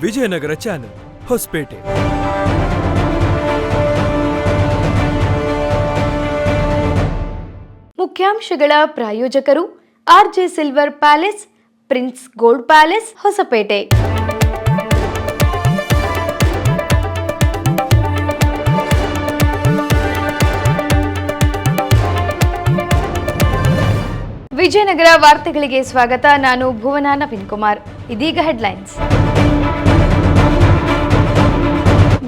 Vijayanagara channel Hosapete. ಮುಖ್ಯಾಂಶಗಳ ಪ್ರಾಯೋಜಕರು RJ silver palace, prince gold palace, Hosapete. Vijayanagara ವಾರ್ತೆಗಳಿಗೆ ಸ್ವಾಗತ. ನಾನು ಭುವನ ನವೀನ್ ಕುಮಾರ್. ಇದೀಗ ಹೆಡ್ಲೈನ್ಸ್.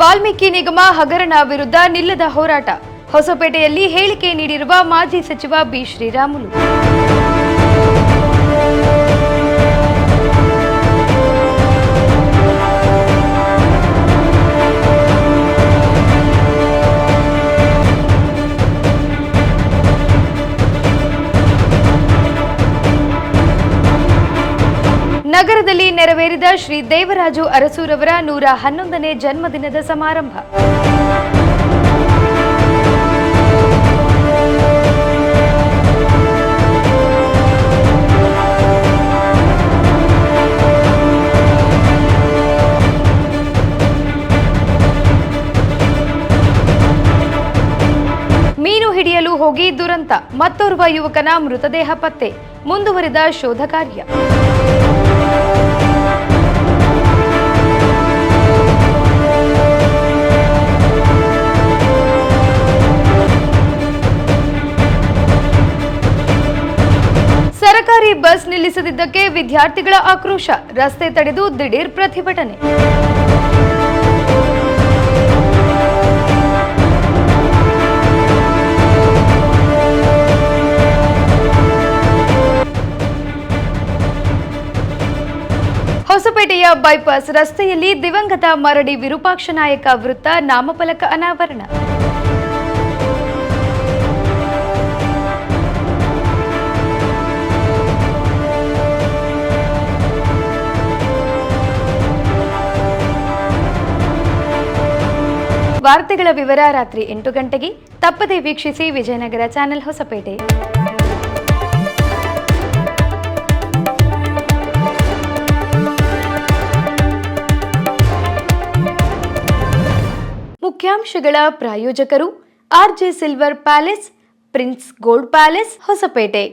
ವಾಲ್ಮೀಕಿ ನಿಗಮ ಹಗರಣ ವಿರುದ್ಧ ನಿಲ್ಲದ ಹೋರಾಟ. ಹೊಸಪೇಟೆಯಲ್ಲಿ ಹೇಳಿಕೆ ನೀಡಿರುವ ಮಾಜಿ ಸಚಿವ ಬಿ ಶ್ರೀರಾಮುಲು. ನಗರದಲ್ಲಿ ನೆರವೇರಿದ ಶ್ರೀ ದೇವರಾಜು ಅರಸೂರವರ 111ನೇ ಜನ್ಮದಿನದ ಸಮಾರಂಭ. ಮೀನು ಹಿಡಿಯಲು ಹೋಗಿ ದುರಂತ. ಮತ್ತೋರ್ವ ಯುವಕನ ಮೃತದೇಹ ಪತ್ತೆ. ಮುಂದುವರಿದ ಶೋಧ ಕಾರ್ಯ. ಸರ್ಕಾರಿ ಬಸ್ ನಿಲ್ಲಿಸದಿದ್ದಕ್ಕೆ ವಿದ್ಯಾರ್ಥಿಗಳ ಆಕ್ರೋಶ. ರಸ್ತೆ ತಡೆದು ದಿಢೀರ್ ಪ್ರತಿಭಟನೆ. ಹೊಸಪೇಟೆಯ ಬೈಪಾಸ್ ರಸ್ತೆಯಲ್ಲಿ ದಿವಂಗತ ಮರಡಿ ವಿರೂಪಾಕ್ಷ ನಾಯಕ ವೃತ್ತ ನಾಮಫಲಕ ಅನಾವರಣ. ವಾರ್ತೆಗಳ ವಿವರ ರಾತ್ರಿ 8 ಗಂಟೆಗೆ. ತಪ್ಪದೇ ವೀಕ್ಷಿಸಿ ವಿಜಯನಗರ ಚಾನೆಲ್ ಹೊಸಪೇಟೆ. ಮುಖ್ಯಾಂಶಗಳ ಪ್ರಾಯೋಜಕರು RJ silver palace, prince gold palace, Hosapete.